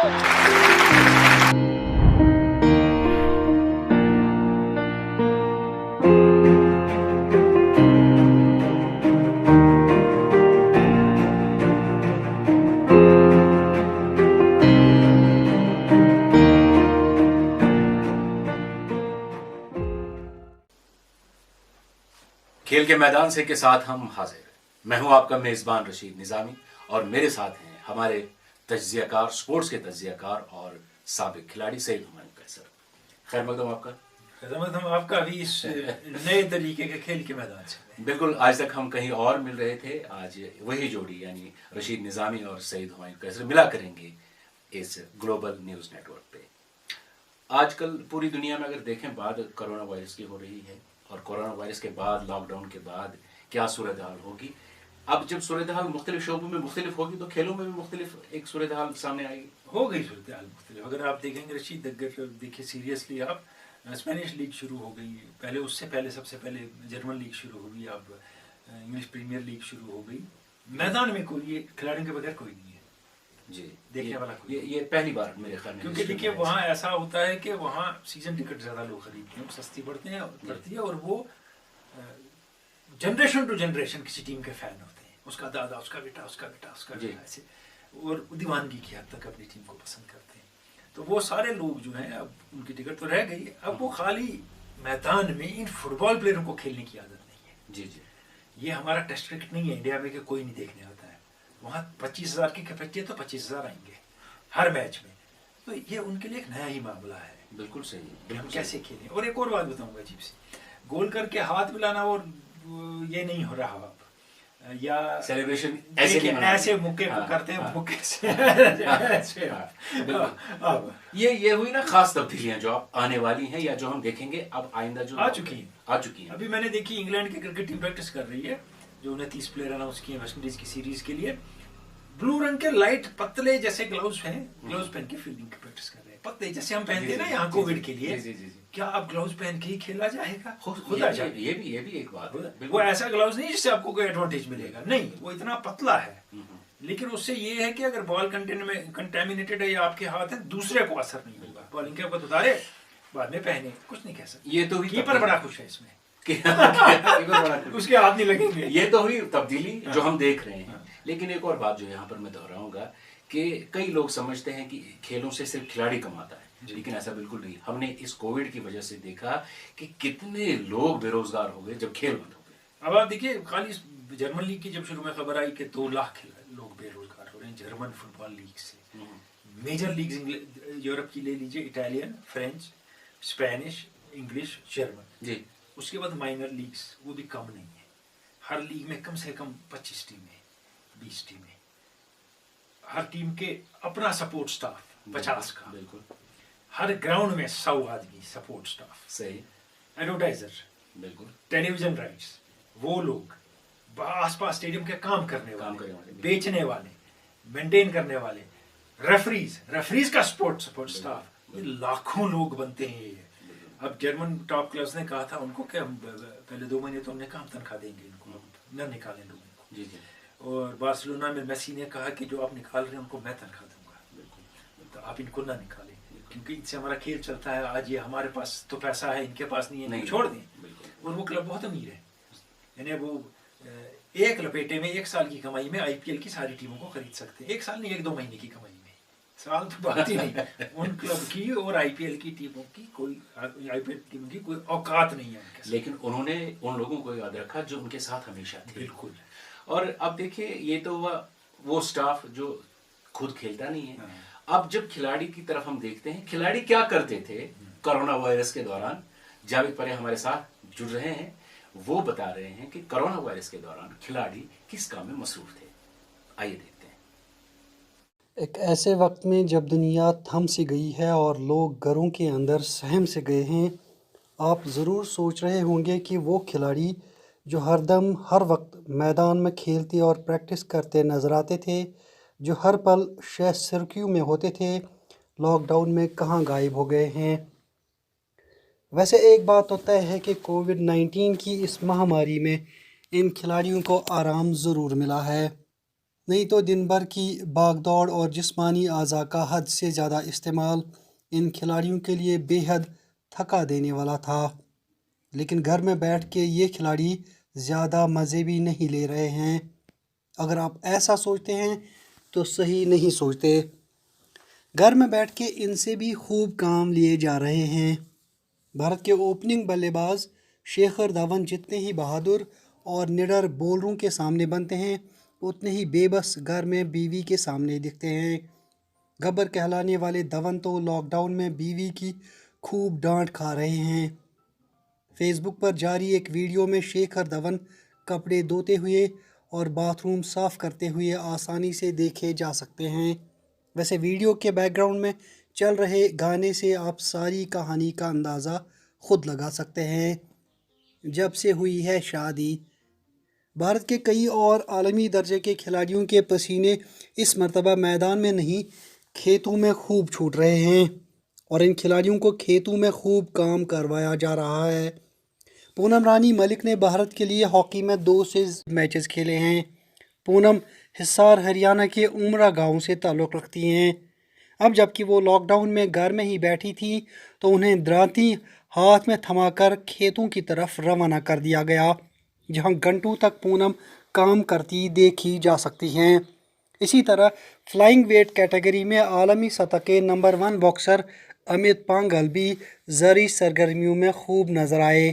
खेल के मैदान से के साथ हम हाजिर। मैं हूं आपका मेजबान रशीद निजामी और मेरे साथ हैं हमारे तज्जियाकार, स्पोर्ट्स के तज्जियाकार और साबिक खिलाड़ी सईद हुमायूं कैसर। खैर मकदम आपका। खैर मकदम आपका भी इस नए तरीके के खेल के मैदान से। बिल्कुल, आज तक हम कहीं और मिल रहे थे, आज वही जोड़ी यानी रशीद निजामी और सईद हुमायूं कैसर मिला करेंगे इस ग्लोबल न्यूज नेटवर्क पे। आजकल पूरी दुनिया में अगर देखें बात कोरोना वायरस की हो रही है और कोरोना वायरस के बाद, लॉकडाउन के बाद क्या सूरत हाल होगी। अब जब सूरत हाल मुख्तलिफ शोबों में मुख्तलिफ होगी तो खेलों में भी मुख्तलिफ एक सूरत हाल सामने आएगी। हो गई सूरत हाल मुख्तलिफ। अगर आप देखेंगे रशीद, अगर देखिए सीरियसली आप, स्पेनिश लीग शुरू हो गई, पहले उससे पहले सबसे पहले जर्मन लीग शुरू हो गई, अब इंग्लिश प्रीमियर लीग शुरू हो गई। मैदान में कोई खिलाड़ियों के बगैर कोई नहीं है जी, देखने वाला कोई। ये पहली बार मेरे ख्याल में, क्योंकि देखिए वहाँ ऐसा होता है कि वहाँ सीजन टिकट ज़्यादा लोग खरीदते हैं, सस्ती पड़ती है और वो जनरेशन टू जनरेशन किसी टीम के फैन होते हैं, उसका दादा, उसका बेटा, उसका बेटा, उसका बेटा, ऐसे, और दीवानगी की हद तक अपनी टीम को पसंद करते हैं। तो वो सारे लोग जो हैं, अब उनकी टिकट तो रह गई, अब वो खाली मैदान में इन फुटबॉल प्लेयरों को खेलने की आदत नहीं है। जी जी, ये हमारा टेस्ट क्रिकेट नहीं है इंडिया में कि कोई नहीं देखने आता है। वहाँ 25,000 की कैपेसिटी है तो 25,000 आएंगे हर मैच में, तो ये उनके लिए एक नया ही मामला है। बिल्कुल सही, बिल्कुल कैसे खेलें। और एक और बात बताऊंगा अजीब सी, गोल करके हाथ मिलाना और ये नहीं हो रहा अब, या सेलिब्रेशन ऐसे मुक्के करते हैं, मुक्के से ऐसे। अब ये हुई ना खास तब्दीलियां जो अब आने वाली हैं या जो हम देखेंगे अब आइंदा जो आ चुकी हैं। हैं। अभी मैंने देखी इंग्लैंड की क्रिकेट टीम प्रैक्टिस कर रही है, जो 29 प्लेयर अनाउंस किए वेस्ट इंडीज की सीरीज के लिए। ब्लू रंग के लाइट पतले जैसे ग्लव्स हैं, ग्लव्स पहन के फील्डिंग की प्रैक्टिस कर रहे हैं, पतले जैसे हम पहनते हैं ना यहाँ कोविड के लिए। क्या अब ग्लव्स पहन के ही खेला जाएगा? ये भी एक बात है। वो ऐसा ग्लव्स नहीं जिससे आपको कोई एडवांटेज मिलेगा, नहीं, वो इतना पतला है, लेकिन उससे ये है कि अगर बॉल कंटेमिनेटेड है या आपके हाथ है, दूसरे को असर नहीं होगा। बॉलिंग के वक्त उतारे, बाद में पहने, कुछ नहीं कह सकते। ये तो कीपर बड़ा खुश है इसमें उसके हाथ नहीं लगेंगे। ये तो हुई तब्दीली जो हम देख रहे हैं। लेकिन एक और बात जो यहाँ पर मैं दोहराऊंगा कि कई लोग समझते हैं कि खेलों से सिर्फ खिलाड़ी कमाता है, लेकिन ऐसा बिल्कुल नहीं। हमने इस कोविड की वजह से देखा कि कितने लोग बेरोजगार हो गए जब खेल बंद हो गए। अब आप देखिए, खाली जर्मन लीग की जब शुरू में खबर आई कि 2 लाख लोग बेरोजगार हो रहे हैं जर्मन फुटबॉल लीग से। मेजर लीग यूरोप की ले लीजिए, Italian, French, Spanish, English, German जी। उसके बाद माइनर लीग्स, वो भी कम नहीं है। हर लीग में कम से कम 25 टीमें, 20 टीमें, हर टीम के अपना सपोर्ट स्टाफ 50 का, बिल्कुल। हर ग्राउंड में 100 आदमी सपोर्ट स्टाफ, सही, एडवर्टाइजर, बिल्कुल, टेलीविजन राइट्स, वो लोग आसपास स्टेडियम के काम करने वाले, बेचने वाले, मेंटेन करने वाले, रेफरीज का सपोर्ट स्टाफ, ये लाखों लोग बनते हैं। अब जर्मन टॉप क्लब्स ने कहा था उनको कि हम पहले 2 महीने तो हमने काम तनख्वाह देंगे इनको, न निकालें लोगों को। जी जी। और बार्सिलोना में मेसी ने कहा कि जो आप निकाल रहे हैं उनको मैं तनख्वाह दूंगा, तो आप इनको ना निकालें, क्योंकि इनसे हमारा खेल चलता है। आज ये हमारे पास तो पैसा है, इनके पास नहीं है, नहीं छोड़ दें। और वो क्लब बहुत अमीर है, यानी वो एक लपेटे में 1 साल की कमाई में IPL की सारी टीमों को खरीद सकते हैं। 1 साल नहीं, 1-2 महीने की कमाई में, साल तो बात ही नहीं। उन क्लब की और IPL की टीमों की कोई औकात नहीं है उनके। लेकिन उन्होंने उन लोगों को याद रखा जो उनके साथ हमेशा थे। बिल्कुल। और अब देखिए, ये तो वो स्टाफ जो खुद खेलता नहीं है। अब जब खिलाड़ी की तरफ हम देखते हैं, खिलाड़ी क्या करते थे कोरोना वायरस के दौरान। जावेद परे हमारे साथ जुड़ रहे हैं, वो बता रहे हैं कि कोरोना वायरस के दौरान खिलाड़ी किस काम में मसरूफ थे। आइए देखते हैं। एक ऐसे वक्त में जब दुनिया थम सी गई है और लोग घरों के अंदर सहम से गए हैं, आप ज़रूर सोच रहे होंगे कि वो खिलाड़ी जो हरदम हर वक्त मैदान में खेलते और प्रैक्टिस करते नज़र आते थे, जो हर पल शह सरक्यू में होते थे, लॉकडाउन में कहाँ गायब हो गए हैं। वैसे एक बात तो तय है कि कोविड-19 की इस महामारी में इन खिलाड़ियों को आराम ज़रूर मिला है। نہیں تو دن بھر کی بھاگ دوڑ اور جسمانی اعضاء کا حد سے زیادہ استعمال ان کھلاڑیوں کے لیے بے حد تھکا دینے والا تھا۔ لیکن گھر میں بیٹھ کے یہ کھلاڑی زیادہ مزے بھی نہیں لے رہے ہیں۔ اگر آپ ایسا سوچتے ہیں تو صحیح نہیں سوچتے۔ گھر میں بیٹھ کے ان سے بھی خوب کام لیے جا رہے ہیں۔ بھارت کے اوپننگ بلے باز شیکھر دھون جتنے ہی بہادر اور نڈر بولروں کے سامنے بنتے ہیں، اتنے ہی بے بس گھر میں بیوی کے سامنے دکھتے ہیں۔ گبر کہلانے والے دھون تو لاک ڈاؤن میں بیوی کی خوب ڈانٹ کھا رہے ہیں۔ فیس بک پر جاری ایک ویڈیو میں شیکھر دھون کپڑے دھوتے ہوئے اور باتھ روم صاف کرتے ہوئے آسانی سے دیکھے جا سکتے ہیں۔ ویسے ویڈیو کے بیک گراؤنڈ میں چل رہے گانے سے آپ ساری کہانی کا اندازہ خود لگا سکتے ہیں۔ جب سے ہوئی ہے شادی، بھارت کے کئی اور عالمی درجے کے کھلاڑیوں کے پسینے اس مرتبہ میدان میں نہیں کھیتوں میں خوب چھوٹ رہے ہیں، اور ان کھلاڑیوں کو کھیتوں میں خوب کام کروایا جا رہا ہے۔ پونم رانی ملک نے بھارت کے لیے ہاکی میں 2 سے میچز کھیلے ہیں۔ پونم حصار ہریانہ کے امرا گاؤں سے تعلق رکھتی ہیں۔ اب جبکہ وہ لاک ڈاؤن میں گھر میں ہی بیٹھی تھیں تو انہیں درانتی ہاتھ میں تھما کر کھیتوں کی طرف روانہ کر دیا گیا، جہاں گھنٹوں تک پونم کام کرتی دیکھی جا سکتی ہیں۔ اسی طرح فلائنگ ویٹ کیٹیگری میں عالمی سطح کے نمبر 1 باکسر امت پانگھل بھی زرعی سرگرمیوں میں خوب نظر آئے۔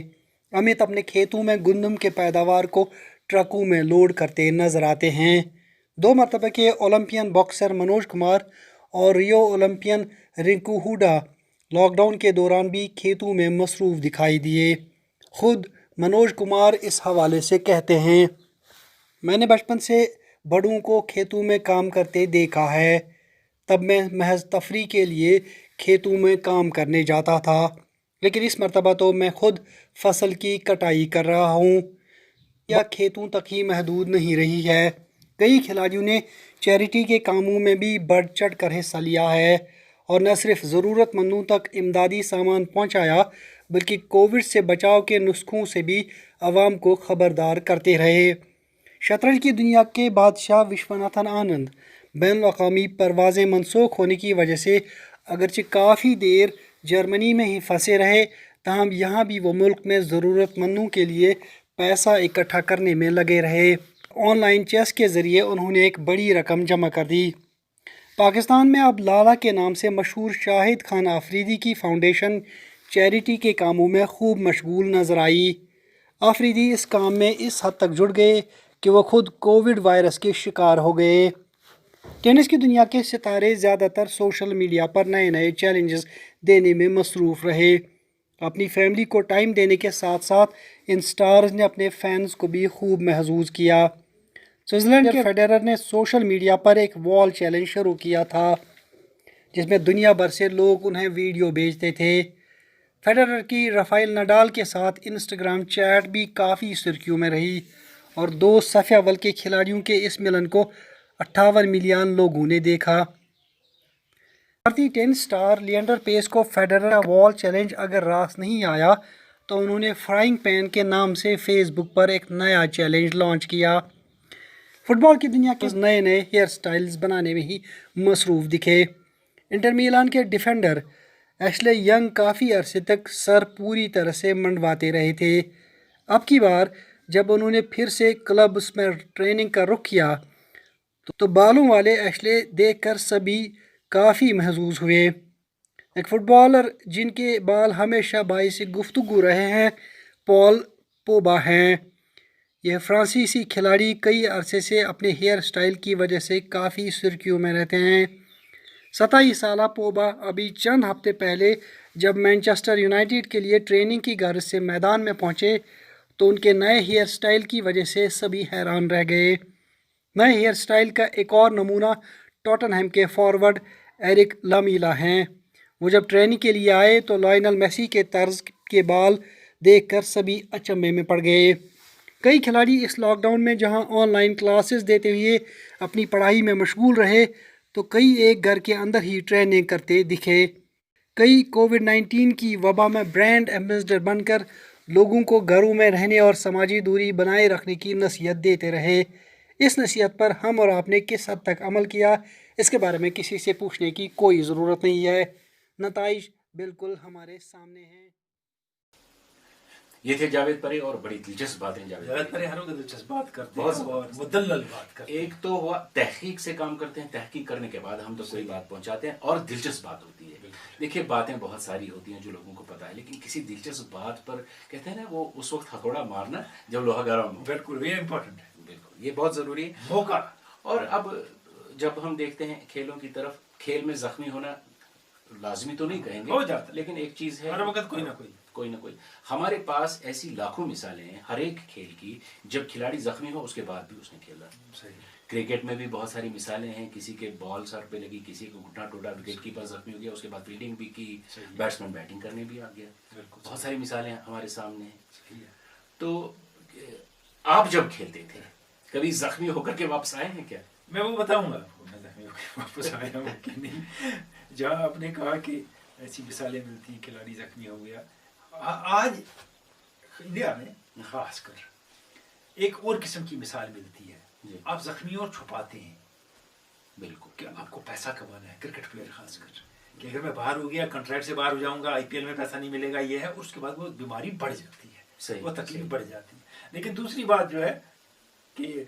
امت اپنے کھیتوں میں گندم کے پیداوار کو ٹرکوں میں لوڈ کرتے نظر آتے ہیں۔ 2 مرتبہ کے اولمپئن باکسر منوج کمار اور Rio Olympian Rinku Hooda lock down کے دوران بھی کھیتوں میں مصروف دکھائی دیے۔ خود منوج کمار اس حوالے سے کہتے ہیں، میں نے بچپن سے بڑوں کو کھیتوں میں کام کرتے دیکھا ہے۔ تب میں محض تفریح کے لیے کھیتوں میں کام کرنے جاتا تھا، لیکن اس مرتبہ تو میں خود فصل کی کٹائی کر رہا ہوں۔ یا کھیتوں تک ہی محدود نہیں رہی ہے، کئی کھلاڑیوں نے چیریٹی کے کاموں میں بھی بڑھ چڑھ کر حصہ لیا ہے، اور نہ صرف ضرورت مندوں تک امدادی سامان پہنچایا بلکہ کووڈ سے بچاؤ کے نسخوں سے بھی عوام کو خبردار کرتے رہے۔ شطرنج کی دنیا کے بادشاہ وشوناتھن آنند بین الاقوامی پروازیں منسوخ ہونے کی وجہ سے اگرچہ کافی دیر جرمنی میں ہی پھنسے رہے، تاہم یہاں بھی وہ ملک میں ضرورت مندوں کے لیے پیسہ اکٹھا کرنے میں لگے رہے۔ آن لائن چیس کے ذریعے انہوں نے ایک بڑی رقم جمع کر دی۔ پاکستان میں اب لالا کے نام سے مشہور شاہد خان آفریدی کی فاؤنڈیشن چیریٹی کے کاموں میں خوب مشغول نظر آئی۔ آفریدی اس کام میں اس حد تک جڑ گئے کہ وہ خود کووڈ وائرس کے شکار ہو گئے۔ ٹینس کی دنیا کے ستارے زیادہ تر سوشل میڈیا پر نئے نئے چیلنجز دینے میں مصروف رہے۔ اپنی فیملی کو ٹائم دینے کے ساتھ ساتھ ان سٹارز نے اپنے فینز کو بھی خوب محظوظ کیا۔ سوئٹزرلینڈ کے فیڈرر نے سوشل میڈیا پر ایک وال چیلنج شروع کیا تھا، جس میں دنیا بھر سے لوگ انہیں ویڈیو بھیجتے تھے۔ فیڈرر کی رافائل نڈال کے ساتھ انسٹاگرام چیٹ بھی کافی سرخیوں میں رہی، اور 2 صفیہ اول کے کھلاڑیوں کے اس ملن کو 58 ملین لوگوں نے دیکھا۔ بھارتی ٹینس سٹار لینڈر پیس کو فیڈرر کا وال چیلنج اگر راس نہیں آیا تو انہوں نے فرائنگ پین کے نام سے فیس بک پر ایک نیا چیلنج لانچ کیا۔ فٹ بال کی دنیا کے نئے نئے ہیئر سٹائلز بنانے میں ہی مصروف دکھے۔ انٹر میلان کے ڈیفینڈر ایشلے ینگ کافی عرصے تک سر پوری طرح سے منڈواتے رہے تھے۔ اب کی بار جب انہوں نے پھر سے کلبس میں ٹریننگ کا رخ کیا تو بالوں والے ایشلے دیکھ کر سبھی کافی محظوظ ہوئے۔ ایک فٹ بالر جن کے بال ہمیشہ باعث گفتگو رہے ہیں پال پوگبا ہیں۔ یہ فرانسیسی کھلاڑی کئی عرصے سے اپنے ہیئر سٹائل کی وجہ سے کافی سرخیوں میں رہتے ہیں۔ 27 سالہ پوگبا ابھی چند ہفتے پہلے جب مانچسٹر یونائیٹڈ کے لیے ٹریننگ کی غرض سے میدان میں پہنچے تو ان کے نئے ہیئر سٹائل کی وجہ سے سبھی حیران رہ گئے۔ نئے ہیئر سٹائل کا ایک اور نمونہ ٹوٹنہم کے فارورڈ ایرک لامیلا ہیں۔ وہ جب ٹریننگ کے لیے آئے تو لائنل میسی کے طرز کے بال دیکھ کر سبھی اچنبھے میں پڑ گئے۔ کئی کھلاڑی اس لاک ڈاؤن میں جہاں آن لائن کلاسز دیتے ہوئے اپنی پڑھائی میں مشغول رہے تو کئی ایک گھر کے اندر ہی ٹریننگ کرتے دکھے۔ کئی کووڈ-19 کی وبا میں برانڈ ایمبیسڈر بن کر لوگوں کو گھروں میں رہنے اور سماجی دوری بنائے رکھنے کی نصیحت دیتے رہے۔ इस नसीहत पर हम और आपने किस हद तक अमल किया, इसके बारे में किसी से पूछने की कोई ज़रूरत नहीं है। नताइज बिल्कुल हमारे सामने हैं। ये थे जावेद परे, और बड़ी दिलचस्प बातें जावेद परे हर वक्त दिलचस्प बात करते बहुत हैं और मुदल्लल बात करते हैं। एक तो हुआ तहकीक से काम करते हैं, तहकीक करने के बाद हम तो कोई बात पहुंचाते हैं और दिलचस्प बात होती है। देखिए बातें बहुत सारी होती हैं जो लोगों को पता है, लेकिन किसी दिलचस्प बात पर कहते हैं ना वो उस वक्त हथौड़ा मारना जब लोहा गर्म हो। बिल्कुल ये इम्पोर्टेंट है, बिल्कुल ये बहुत ज़रूरी है। मौका। और अब जब हम देखते हैं खेलों की तरफ, खेल में जख्मी होना लाजमी तो नहीं कहेंगे, हो जाता है, लेकिन एक चीज़ है हर वक्त कोई ना कोई हमारे पास ऐसी लाखों मिसालें हैं हर एक खेल की, जब खिलाड़ी जख्मी हो उसके बाद भी उसने खेला। सही। क्रिकेट में भी बहुत सारी मिसालें हैं, किसी के बॉल सर पे लगी, किसी को घुटना टूटा, विकेट कीपर जख्मी हो गया, उसके बाद फील्डिंग भी की, बैट्समैन बैटिंग करने भी आ गया। बहुत सारी मिसालें हमारे सामने हैं। तो आप जब खेलते थे कभी जख्मी होकर के वापस आए हैं क्या? मैं वो बताऊंगा आपको, मैं जख्मी होकर वापस आया हूँ कि नहीं। जहाँ आपने कहा कि ऐसी मिसालें मिलती हैं, खिलाड़ी जख्मी हो गया, आज इंडिया में खासकर एक और किस्म की मिसाल मिलती है। आप जख्मी और छुपाते हैं, बिल्कुल, कि आपको पैसा कमाना है, क्रिकेट प्लेयर खासकर, कि अगर मैं बाहर हो गया, कॉन्ट्रैक्ट से बाहर हो जाऊंगा, आईपीएल में पैसा नहीं मिलेगा, ये है, उसके बाद वो बीमारी बढ़ जाती है, वो तकलीफ बढ़ जाती है। लेकिन दूसरी बात जो है कि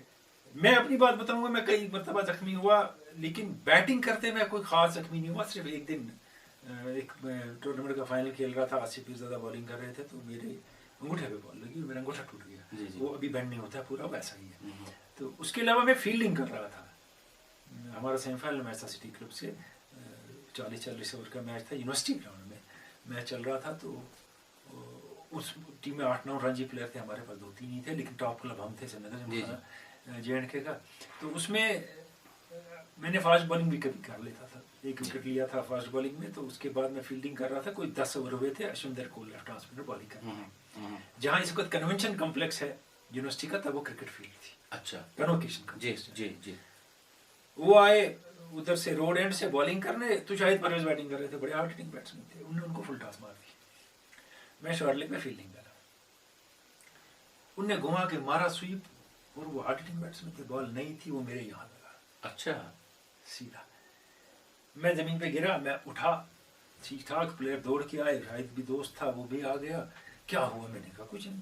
मैं अपनी बात बताऊंगा, मैं कई मरतबा जख्मी हुआ, लेकिन बैटिंग करते मैं कोई खास जख्मी नहीं हुआ। सिर्फ एक दिन एक टूर्नामेंट का फाइनल खेल रहा था, आसिफ ज़्यादा बॉलिंग कर रहे थे, तो मेरे अंगूठे पे बॉल लगी और मेरा अंगूठा टूट गया। वो अभी बैंड नहीं होता पूरा, वैसा ही है। तो उसके अलावा मैं फील्डिंग कर रहा था। हमारा सेमीफाइनल मैच था सिटी क्लब से, 40 ओवर का मैच था, यूनिवर्सिटी ग्राउंड में मैच चल रहा था। तो उस टीम में 8-9 रणजी प्लेयर थे, हमारे पास 2-3 ही थे, लेकिन टॉप क्लब हम थे श्रीनगर JNK का। तो उसमें मैंने फास्ट बॉलिंग भी कभी कर लेता था, एक विकेट लिया था फास्ट बॉलिंग में। तो उसके बाद मैं फील्डिंग कर रहा था, कोई 10 ओवर हुए थे, अश्विंदर को लेफ्ट आर्म स्पिनर बॉलिंग कर रहे थे। जहाँ इस वक्त कन्वेंशन कॉम्प्लेक्स है यूनिवर्सिटी का, तब वो क्रिकेट फील्ड थी। अच्छा, कन्वोकेशन जी जी जी। वो आए उधर से रोड एंड से बॉलिंग करने, तो शायद परवेज बैटिंग कर रहे थे, बड़े हार्ड हिटिंग बैट्समैन थे, उन्होंने उनको फुल टॉस मार दी। मैं शॉर्ट लेग में फील्डिंग कर रहा, उनने घुमा के मारा स्वीप, और वो हार्ड हिटिंग बैट्समैन थे, बॉल नहीं थी, वो मेरे यहाँ लगा। अच्छा, सीधा मैं जमीन पे गिरा, मैं उठा, ठीक ठाक प्लेयर दौड़ के आए, शायद भी दोस्त था वो भी आ गया। क्या हुआ? मैंने कहा कुछ नहीं।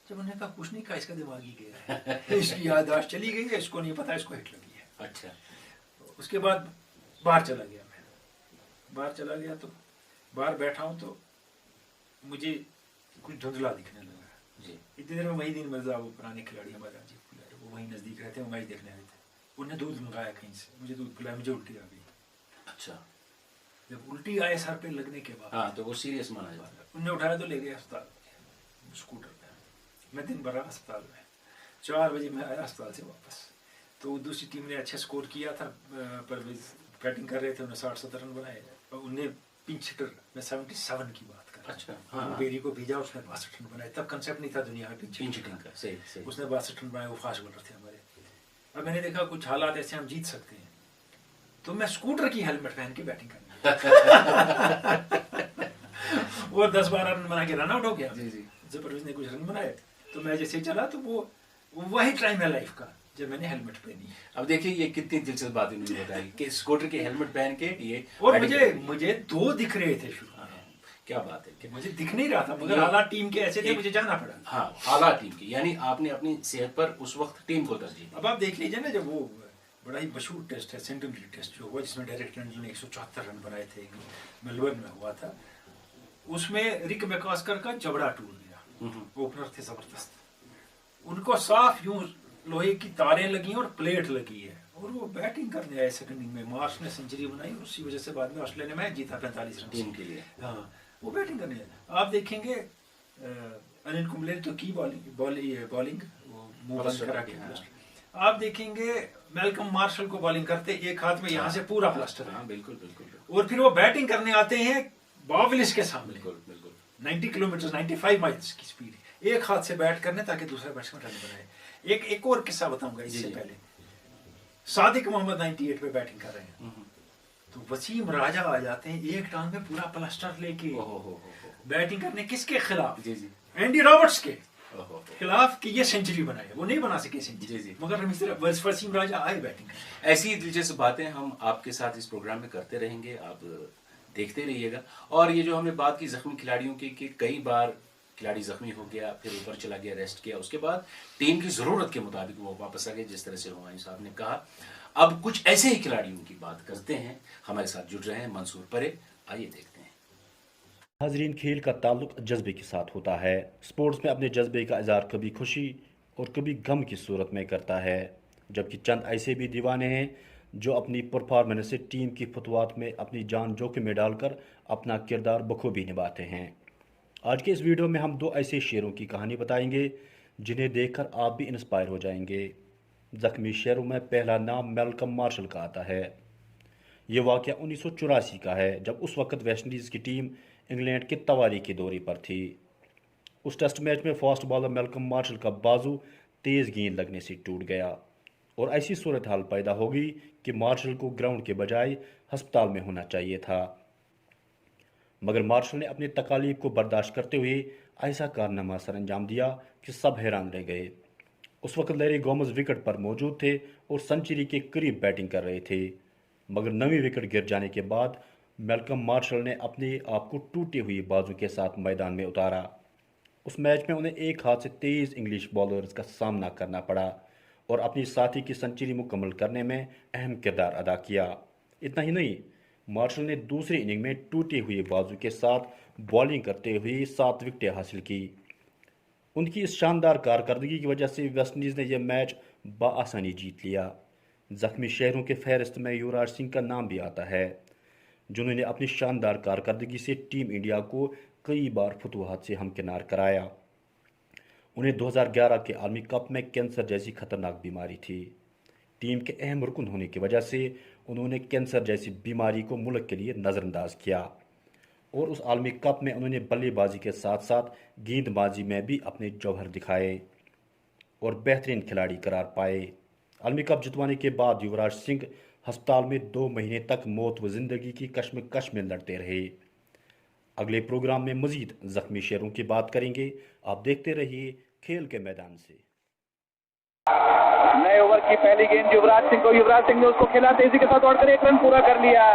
जब उन्होंने कहा कुछ नहीं कहा, इसका दिमाग ही गया है, इसकी याददाश्त चली गई है, इसको नहीं पता इसको हिट लगी है। अच्छा। उसके बाद बाहर चला गया, मैं बाहर चला गया, तो बाहर बैठा हूँ तो मुझे कुछ धुंधला दिखने लगा जी। इतनी देर में वहीदीन मिर्जा, वो पुराने खिलाड़ी हमारे राजीव प्लेयर, वो वहीं नज़दीक रहते हैं, वो मैच देखने आए थे। उन्हें दूध मंगाया कहीं से, मुझे दूध पिलाया, मुझे उल्टी आ गई। अच्छा। जब उल्टी आए सर पे लगने के बाद, हाँ, तो वो सीरियस माना जाता है। उन्हें उठाया तो ले गए अस्पताल स्कूटर पे। मैं दिन भर अस्पताल में, 4 बजे मैं आया अस्पताल से वापस। तो दूसरी टीम ने अच्छा स्कोर किया था, परवेज बैटिंग कर रहे थे, उन्हें 60-70 रन बनाए, और उन्हें पिंच हिटर में 77 की बात कर। अच्छा, हाँ, बेरी को भेजा, उसने 62 रन बनाए। तब कंसेप्ट नहीं था दुनिया में पिंच हिटिंग का, सही सही। उसने 62 रन बनाए, वो फास्ट बॉलर थे हमारे। अब मैंने देखा कुछ हालात ऐसे हम जीत सकते हैं, तो मैं स्कूटर की हेलमेट पहन के बैटिंग करनी और 10-12 रन बना के रन आउट हो गया। जब परवेज ने कुछ रन बनाए, तो मैं जैसे चला, तो वो वही टाइम है लाइफ का जब मैंने हेलमेट पहनी। अब देखिए ये कितनी दिलचस्प बात उन्होंने बताई कि स्कूटर के हेलमेट पहन के ये, और मुझे 2 दिख रहे थे शुरू में। क्या बात है कि मुझे दिख नहीं रहा था, मगर हालात टीम के ऐसे थे, मुझे जाना पड़ा। हाँ, हालात टीम की, यानी आपने अपनी सेहत पर उस वक्त टीम को तरजीह दी। अब आप देख लीजिए ना, जब वो बड़ा ही मशहूर टेस्ट है, सेंटिनरी टेस्ट जो हुआ, जिसमें डायरेक्ट रणजी ने 174 रन बनाए थे, मेलबर्न में हुआ था, उसमें रिक मैकॉस्कर का जबड़ा टूट गया। ओपनर थे जबरदस्त, उनको साफ यूं लोहे की तारें लगी और प्लेट लगी है, और वो बैटिंग करने आए सेकंड इनिंग में। मार्श ने सेंचुरी बनाई, उसी वजह से बाद में ऑस्ट्रेलिया ने मैच जीता 45 रन टीम के लिए। हाँ, वो बैटिंग करने आए। आप देखेंगे अनिल कुंबले तो की बॉलिंग वो मुंह बंद करा के, आप देखेंगे मैल्कम मार्शल को बॉलिंग करते, एक हाथ में यहाँ से पूरा प्लास्टर है। बिल्कुल बिल्कुल। और फिर वो बैटिंग करने आते हैं बावलिस के सामने, बिल्कुल 90 किलोमीटर 95 माइल्स की स्पीड, एक हाथ से बैट करने ताकि दूसरा बैट्समैन रन बनाए। एक और किस्सा बताऊंगा इससे पहले। सादिक मोहम्मद 98 पे बैटिंग कर रहे हैं, तो वसीम राजा आ जाते हैं एक टांग में पूरा प्लास्टर लेके बैटिंग करने, किसके खिलाफ? एंडी रॉबर्ट्स के। खिलाफ कि ये सेंचुरी बनाए, वो नहीं बना सके जी, सेंचुरी, जी। मगर वसीम राजा आए बैटिंग करने। ऐसी दिलचस्प बातें हम आपके साथ इस प्रोग्राम में करते रहेंगे, आप देखते रहिएगा। और ये जो हमने बात की जख्मी खिलाड़ियों की कि कई बार खिलाड़ी जख्मी हो गया, फिर ऊपर चला गया, रेस्ट किया, उसके बाद टीम की ज़रूरत के मुताबिक वो वापस आ गए, जिस तरह से हुमायूं साहब ने कहा। अब कुछ ऐसे ही खिलाड़ियों की बात करते हैं, हमारे साथ जुड़ रहे हैं मंसूर परे, आइए देखते हैं। हाजरीन, खेल का ताल्लुक जज्बे के साथ होता है। स्पोर्ट्स में अपने जज्बे का इजहार कभी खुशी और कभी गम की सूरत में करता है, जबकि चंद ऐसे भी दीवाने हैं जो अपनी परफॉर्मेंस से टीम की फतवात में अपनी जान जोखिम में डालकर अपना किरदार बखूबी निभाते हैं। आज के इस वीडियो में हम दो ऐसे शेरों की कहानी बताएंगे जिन्हें देखकर आप भी इंस्पायर हो जाएंगे। जख्मी शेरों में पहला नाम मैल्कम मार्शल का आता है। ये वाक़या 1984 का है, जब उस वक्त वेस्ट इंडीज़ की टीम इंग्लैंड के तवारी के दौरे पर थी। उस टेस्ट मैच में फास्ट बॉलर मैल्कम मार्शल का बाजू तेज़ गेंद लगने से टूट गया और ऐसी सूरत हाल पैदा हो गई कि मार्शल को ग्राउंड के बजाय हस्पताल में होना चाहिए था। मगर मार्शल ने अपनी तकालीफ को बर्दाश्त करते हुए ऐसा कारनामा सर अंजाम दिया कि सब हैरान रह गए। उस वक्त लैरी गोमेज विकेट पर मौजूद थे और सेंचुरी के करीब बैटिंग कर रहे थे, मगर नवीं विकेट गिर जाने के बाद मैल्कम मार्शल ने अपने आप को टूटे हुए बाजू के साथ मैदान में उतारा। उस मैच में उन्हें एक हाथ से तेज़ इंग्लिश बॉलर्स का सामना करना पड़ा और अपनी साथी की सेंचुरी मुकम्मल करने में अहम किरदार अदा किया। इतना ही नहीं, मार्शल ने दूसरी इनिंग में टूटे हुए बाजू के साथ बॉलिंग करते हुए 7 विकेटें हासिल की। उनकी इस शानदार कारकर्दगी की वजह से वेस्ट इंडीज़ ने यह मैच बआसानी जीत लिया। जख्मी शहरों के फहरिस्त में युवराज सिंह का नाम भी आता है, जिन्होंने अपनी शानदार कारकर्दगी से टीम इंडिया को कई बार फतूहात से हमकिनार कराया। उन्हें 2011 के आलमी कप में कैंसर जैसी खतरनाक बीमारी थी। टीम के अहम रुकन होने की वजह से उन्होंने कैंसर जैसी बीमारी को मुल्क के लिए नज़रअंदाज किया और उस आलमी कप में उन्होंने बल्लेबाजी के साथ साथ गेंदबाजी में भी अपने जौहर दिखाए और बेहतरीन खिलाड़ी करार पाए। आलमी कप जितवाने के बाद युवराज सिंह हस्पताल में 2 महीने तक मौत व ज़िंदगी की कश्मकश में लड़ते रहे। अगले प्रोग्राम में मज़ीद ज़ख्मी शेरों की बात करेंगे। आप देखते रहिए खेल के मैदान से। नए ओवर की पहली गेंद युवराज सिंह को, युवराज सिंह ने उसको खेला, तेजी के साथ दौड़कर 1 रन पूरा कर लिया।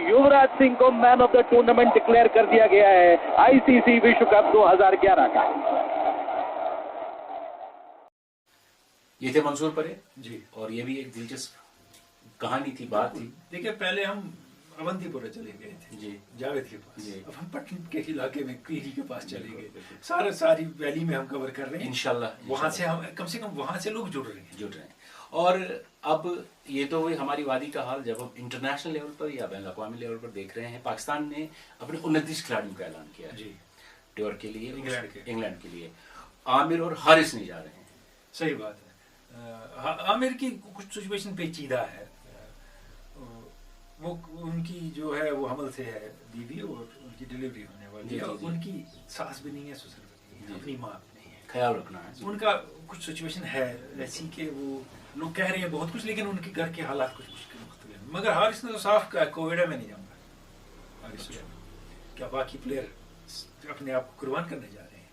युवराज सिंह को man of the tournament declare कर दिया गया है आईसीसी विश्व कप 2011 का। ये थे मंसूर परे जी। और ये भी एक दिलचस्प कहानी थी, बात थी। देखिए, पहले हम अवंतीपुरा चले गए थे जी। जावेद के पास, जी। अब हम पटन के इलाके में क्रीरी के पास चले बिल्कुल, गए। बिल्कुल। सारी वैली में हम कवर कर रहे हैं इंशाल्लाह वहां से हम कम वहां से लोग जुड़ रहे हैं। जुड़ रहे हैं। और अब ये तो हुई हमारी वादी का हाल। जब हम इंटरनेशनल लेवल पर या बैन अवी लेवल पर देख रहे हैं, पाकिस्तान ने अपने 29 खिलाड़ियों का ऐलान किया है जी। टूर के लिए, इंग्लैंड के लिए। आमिर और हारिस नहीं जा रहे हैं। सही बात है। आमिर की कुछ सिचुएशन पेचीदा है। वो उनकी जो है वो हमल से है बीवी और उनकी डिलीवरी होने वाली है। उनकी सास भी नहीं है, ससुर भी नहीं है, अपनी माँ भी नहीं है। ख्याल रखना है उनका कुछ सिचुएशन है ऐसी कि वो लोग कह रहे हैं बहुत कुछ, लेकिन उनके घर के हालात कुछ मुश्किल मुख्तलिफ हैं। मगर हारिस ने तो साफ कहा कोविड में नहीं जाऊंगा। हारिस क्या बाकी प्लेयर अपने आप को कुर्बान करने जा रहे हैं?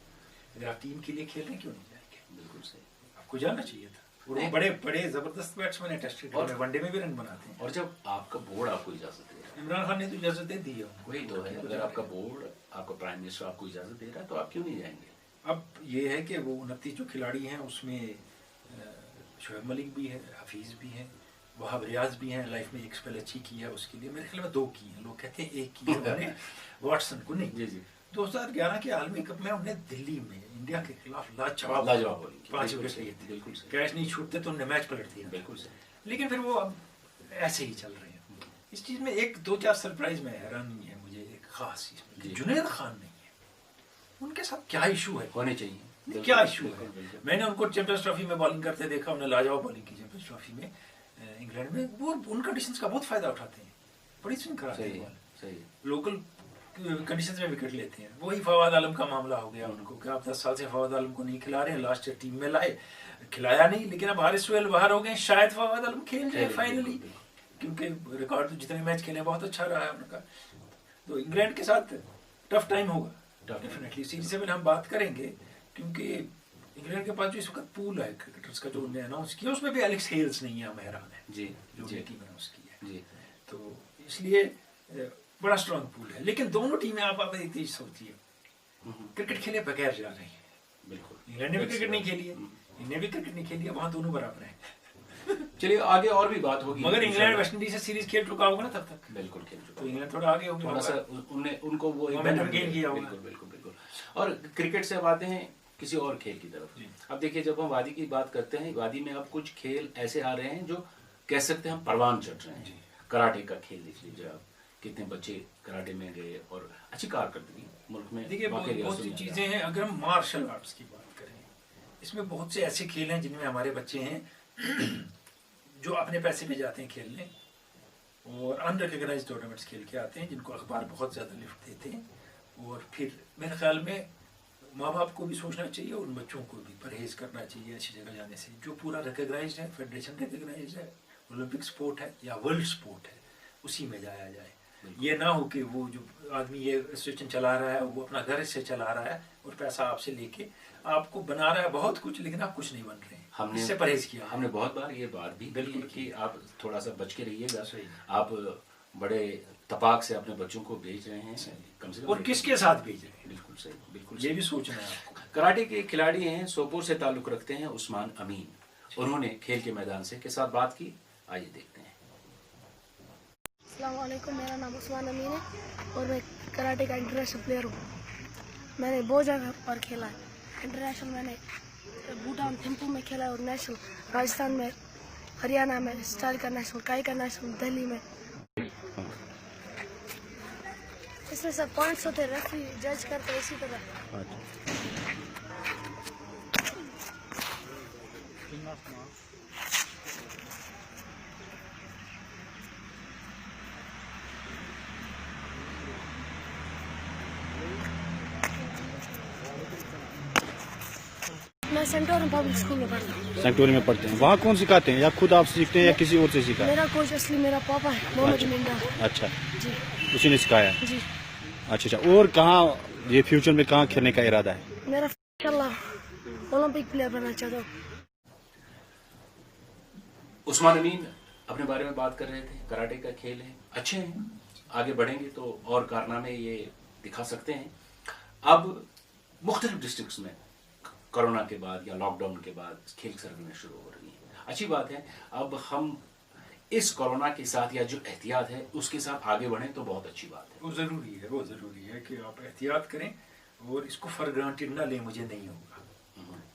अगर आप टीम के लिए खेल रहे हैं क्यों नहीं जाएंगे? बिल्कुल सही, आपको जाना चाहिए था। और वो बड़े बड़े जबरदस्त बैट्समैन है, टेस्ट क्रिकेट में वनडे में भी रन बनाते हैं। और जब आपका बोर्ड आपको इजाजत दे रहा है, इमरान खान ने तो इजाजत दे दी है उनको। वही तो है, अगर आपका बोर्ड, आपका प्राइम मिनिस्टर आपको इजाजत दे रहा है तो आप क्यों नहीं जाएंगे? अब ये है कि वो 29 जो खिलाड़ी हैं उसमें शोएब मलिक भी है, हफीज भी है, वहाब रियाज भी हैं। लाइफ में एक स्पेल अच्छी की है, उसके लिए मेरे ख्याल में 2 की है। लोग कहते हैं 1 की है उन्होंने वाटसन को नहीं। जी जी। 2011 के आलमी कप में उन्हें दिल्ली में इंडिया के खिलाफ लाजवाब बॉलिंग 5 विकेट लिए थे। बिल्कुल सही, कैच नहीं छूटते तो उन्हें मैच पलट दिया। बिल्कुल सही। लेकिन फिर वो अब ऐसे ही चल रहे हैं। इस चीज में 1-2-4 सरप्राइज में हैरानी है मुझे, एक खास चीज में कि जुनैद खान नहीं है। उनके साथ क्या इशू है? होने चाहिए। क्या इशू है? मैंने उनको चैंपियंस ट्रॉफी में बॉलिंग करते देखा, उन्हें लाजवाब बॉलिंग की चैंपियंस ट्रॉफी में इंग्लैंड में। वो उन कंडीशंस का बहुत फायदा उठाते हैं, बड़ी स्विंग कराते हैं, लोकल कंडीशंस में विकेट लेते हैं। वही फवाद आलम का मामला हो गया उनको कि आप 10 साल से फवाद आलम को नहीं खिला रहे हैं, लास्ट ईयर टीम में लाए, खिलाया नहीं, लेकिन अब हारिस सुहेल बाहर हो गए, शायद फवाद आलम खेल जाए फाइनली, क्योंकि रिकॉर्ड तो जितने मैच खेले बहुत अच्छा रहा है उनका। तो इंग्लैंड के साथ टफ टाइम होगा। डेफिनेटली सीरीज से पहले हम बात करेंगे, क्योंकि इंग्लैंड के पास जो इस वक्त पूल है क्रिकेटर्स का जो उन्होंने अनाउंस किया, उसमें भी एलेक्स हेल्स नहीं है, मेहरान है जी जो जी टीम अनाउंस की है जी। तो इसलिए बड़ा स्ट्रांग पूल है। लेकिन दोनों टीमें आप एक चीज सोचिए, क्रिकेट खेले बगैर जा रही है। बिल्कुल, इंग्लैंड ने भी क्रिकेट नहीं खेली है, इन्हें भी क्रिकेट नहीं खेली है, वहां दोनों बराबर हैं। चलिए आगे और भी बात होगी, मगर इंग्लैंड वेस्ट इंडीज से सीरीज खेल चुका होगा ना तब तक, बिल्कुल खेल चुका, तो इंग्लैंड थोड़ा आगे होगा, थोड़ा सा उनने उनको वो मोमेंटम गेन किया होगा। बिल्कुल बिल्कुल बिल्कुल। और क्रिकेट से अब आते हैं किसी और खेल की तरफ। अब देखिए, जब हम वादी की बात करते हैं, वादी में अब कुछ खेल ऐसे आ रहे हैं जो कह सकते हैं हम परवान चढ़ रहे हैं। कराटे का खेल देख लीजिए आप, कितने बच्चे कराटे में गए और अच्छी कारकर्दगी मुल्क में। देखिए बहुत सी चीजें हैं। अगर हम मार्शल आर्ट्स की बात करें, इसमें बहुत से ऐसे खेल हैं जिनमें हमारे बच्चे हैं जो अपने पैसे में जाते हैं खेलने और अनरिकग्नाइज्ड टूर्नामेंट्स खेल के आते हैं, जिनको अखबार बहुत ज़्यादा लिफ्ट देते हैं। और फिर मेरे ख्याल में माँ बाप को भी सोचना चाहिए और उन बच्चों को भी परहेज़ करना चाहिए ऐसी जगह जाने से। जो पूरा रिकग्नाइज्ड है, फेडरेशन रिकग्नाइज्ड है, ओलंपिक स्पोर्ट है या वर्ल्ड स्पोर्ट है, उसी में जाया जाए। ये ना हो कि वो जो आदमी ये इंस्टीट्यूशन चला रहा है वो अपना घर से चला रहा है और पैसा आपसे लेके आपको बना रहा है बहुत कुछ, लेकिन आप कुछ नहीं बन रहे हैं। हमने इससे परहेज किया, हमने बहुत बार ये बात भी बिल्कुल कि आप थोड़ा सा बच के रहिएगा। आप बड़े तपाक से अपने बच्चों को भेज रहे हैं, कम से कम और किसके साथ भेज रहे हैं, बिल्कुल सही, बिल्कुल ये भी सोचना है आपको। कराटे के खिलाड़ी हैं, सोपोर से ताल्लुक रखते हैं उस्मान अमीन। उन्होंने खेल के मैदान से के साथ बात की, आइए देखते हैं। अस्सलाम वालेकुम, मेरा नाम उस्मान अमीन है और मैं कराटे का इंटरनेशनल प्लेयर हूँ। मैंने बहुत जगह पर खेला है। इंटरनेशनल मैंने भूटान थिम्पू में खेला है और नेशनल राजस्थान में, हरियाणा में स्टाइल का नेशनल, काई का नेशनल दिल्ली में। इसमें सब पॉइंट्स होते, रेफरी जज करते इसी तरह। मैं सेंटोरम पब्लिक स्कूल में पढ़ता हूँ। सेंटोरी में पढ़ते हैं, वहाँ कौन सिखाते हैं, या खुद आप सीखते हैं या किसी और से सीखा? मेरा कोच असली मेरा पापा है, मोहम्मद मिंडा। अच्छा, जी उसी ने सिखाया। जी। अच्छा, और कहाँ ये फ्यूचर में कहाँ खेलने का इरादा है? मेरा इंशाल्लाह ओलंपिक प्लेयर बनना चाहता हूँ। उस्मान अमीन अपने बारे में बात कर रहे थे। कराटे का खेल है, अच्छे हैं, आगे बढ़ेंगे तो और कारनामे ये दिखा सकते हैं। अब मुख्तलिफ डिस्ट्रिक्ट्स में कोरोना के बाद या लॉकडाउन के बाद खेल सरगर्मियाँ शुरू हो रही हैं, अच्छी बात है। अब हम इस कोरोना के साथ या जो एहतियात है उसके साथ आगे बढ़ें तो बहुत अच्छी बात है। वो ज़रूरी है, वो ज़रूरी है कि आप एहतियात करें और इसको फॉर ग्रांटेड ना लें, मुझे नहीं होगा,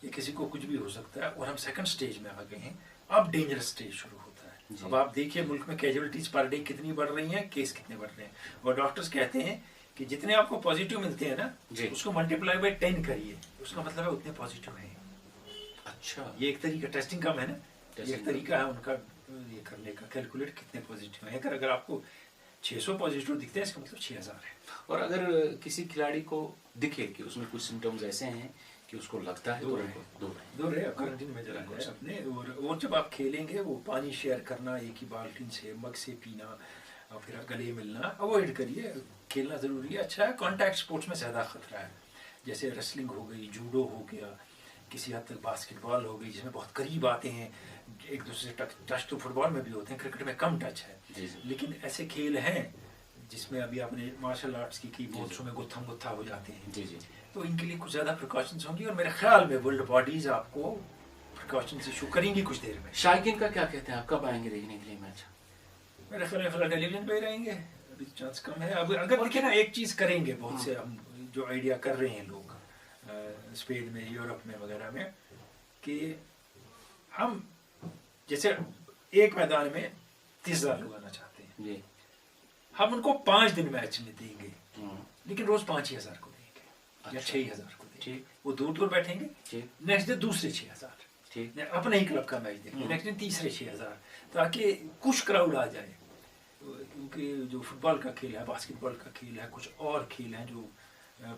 ये किसी को कुछ भी हो सकता है। और हम सेकंड स्टेज में आ गए हैं, अब डेंजरस स्टेज शुरू होता है। अब आप देखिए मुल्क में कैजुअलिटीज पर डे कितनी बढ़ रही हैं, केस कितने बढ़ रहे हैं। और डॉक्टर्स कहते हैं कि जितने आपको पॉजिटिव मिलते हैं ना, उसको मल्टीप्लाई बाय 10 करिए, उसका मतलब है उतने पॉजिटिव हैं। अच्छा, ये एक तरीका टेस्टिंग का है ना, ये एक तरीका है उनका ये करने का, कैलकुलेट कितने पॉजिटिव हैं। अगर आपको 600 पॉजिटिव दिखते हैं, इसका मतलब 6000 है। और अगर किसी खिलाड़ी को दिखे कि उसमें कुछ सिम्टम्स ऐसे हैं कि उसको लगता है तो दूर रहे, क्वारंटीन में चला जाए अपने। और जब आप खेलेंगे वो पानी शेयर करना, एक ही बाल्टी से मग से पीना और फिर गले मिलना अवॉइड करिए। खेलना ज़रूरी है, अच्छा है। कॉन्टैक्ट स्पोर्ट्स में ज़्यादा खतरा है, जैसे रेसलिंग हो गई, जूडो हो गया, किसी हद तक बास्केटबॉल हो गई, जिसमें बहुत करीब आते हैं एक दूसरे से। टच तो फुटबॉल में भी होते हैं, क्रिकेट में कम टच है। लेकिन ऐसे खेल हैं जिसमें अभी आपने मार्शल आर्ट्स की बहुत में गुत्थम गुत्था हो जाते हैं, तो इनके लिए कुछ ज़्यादा प्रिकॉशंस होंगी। और मेरे ख्याल में वर्ल्ड बॉडीज आपको प्रिकॉशंस इशू करेंगी कुछ देर में। शायकीन का क्या कहते हैं, आप कब आएंगे देखने के लिए मैच? मेरे ख्याल में फिलहाल टेलीविजन पे ही रहेंगे, अभी चांस कम है। अब अगर देखिए ना, एक चीज़ करेंगे, बहुत से हम जो आइडिया कर रहे हैं लोग स्पेन में, यूरोप में वगैरह में, कि हम जैसे एक मैदान में 30,000 लोग आना चाहते हैं, हम उनको 5 दिन मैच में देंगे, लेकिन रोज 5,000 को देंगे या 6,000 को देंगे। वो दूर दूर बैठेंगे, नेक्स्ट डे दूसरे 6,000, अपने ही क्लब का मैच देंगे, नेक्स्ट दिन तीसरे 6,000, ताकि कुछ क्राउड आ जाए। क्योंकि जो फुटबॉल का खेल है, बास्केटबॉल का खेल है, कुछ और खेल हैं जो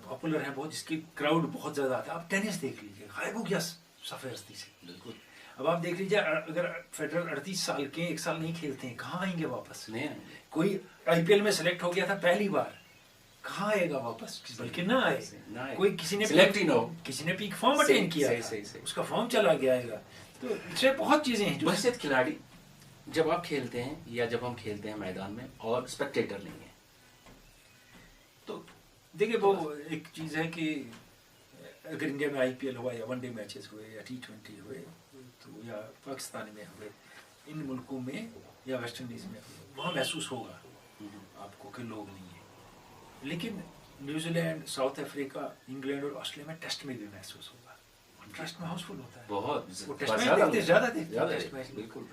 पॉपुलर हैं बहुत, जिसकी क्राउड बहुत ज़्यादा आता है। आप टेनिस देख लीजिए, गायब हो गया सफ़ेरस्ती से, बिल्कुल। अब आप देख लीजिए, अगर फेडरर 38 साल के 1 साल नहीं खेलते हैं, कहाँ आएंगे वापस? नहीं। कोई IPL में सेलेक्ट हो गया था पहली बार, कहाँ आएगा वापस, बल्कि ना आए, ना आए। कोई किसी ने Select ही ना हो। किसी ने पीक फॉर्म अटेन किया था, सही। उसका फॉर्म चला गया आएगा। तो इससे बहुत चीजें हैं जो बहसियत खिलाड़ी जब आप खेलते हैं या जब हम खेलते हैं मैदान में और स्पेक्टेटर नहीं है, तो देखिए वो एक चीज है कि अगर इंडिया में आईपीएल हुआ या वनडे मैचेस हुए या T20 हुए तो या पाकिस्तान में हुए, इन मुल्कों में या वेस्ट इंडीज में, वहाँ महसूस होगा आपको कि लोग नहीं है। लेकिन न्यूजीलैंड, साउथ अफ्रीका, इंग्लैंड और ऑस्ट्रेलिया में टेस्ट में भी महसूस होगा, टेस्ट में हाउसफुल होता है, बहुत वो टेस्ट मैच ज्यादा देखते हैं टेस्ट मैच। बिल्कुल।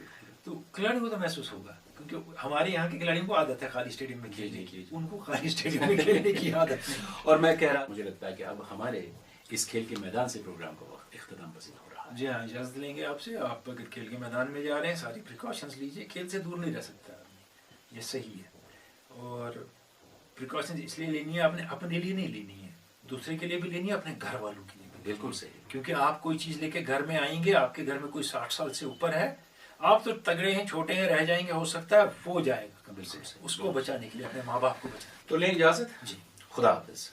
तो खिलाड़ियों को तो महसूस होगा, क्योंकि हमारे यहाँ के खिलाड़ियों को आदत है खाली स्टेडियम में खेलने की, उनको खाली स्टेडियम में खेलने की आदत नहीं। और मैं कह रहा, मुझे लगता है कि अब हमारे इस खेल के मैदान से प्रोग्राम का वक्त इख्तिताम पसीन हो रहा है। जी हाँ, इजाज़त लेंगे आपसे। आप अगर खेल के मैदान में जा रहे हैं सारी प्रिकॉशंस लीजिए, खेल से दूर नहीं रह सकता आदमी, ये सही है। और प्रिकॉशंस इसलिए लेनी है, आपने अपने लिए नहीं लेनी है, दूसरे के लिए भी लेनी है, अपने घर वालों के लिए भी। बिल्कुल सही। क्योंकि आप कोई चीज़ लेके घर में आएंगे, आपके घर में कोई 60 साल से ऊपर है, आप तो तगड़े हैं, छोटे हैं, रह जाएंगे, हो सकता है वो जाएगा, बिल्कुल सही। उसको बचाने के लिए अपने माँ बाप को बचाने। तो लें इजाजत। जी, खुदा हाफिज।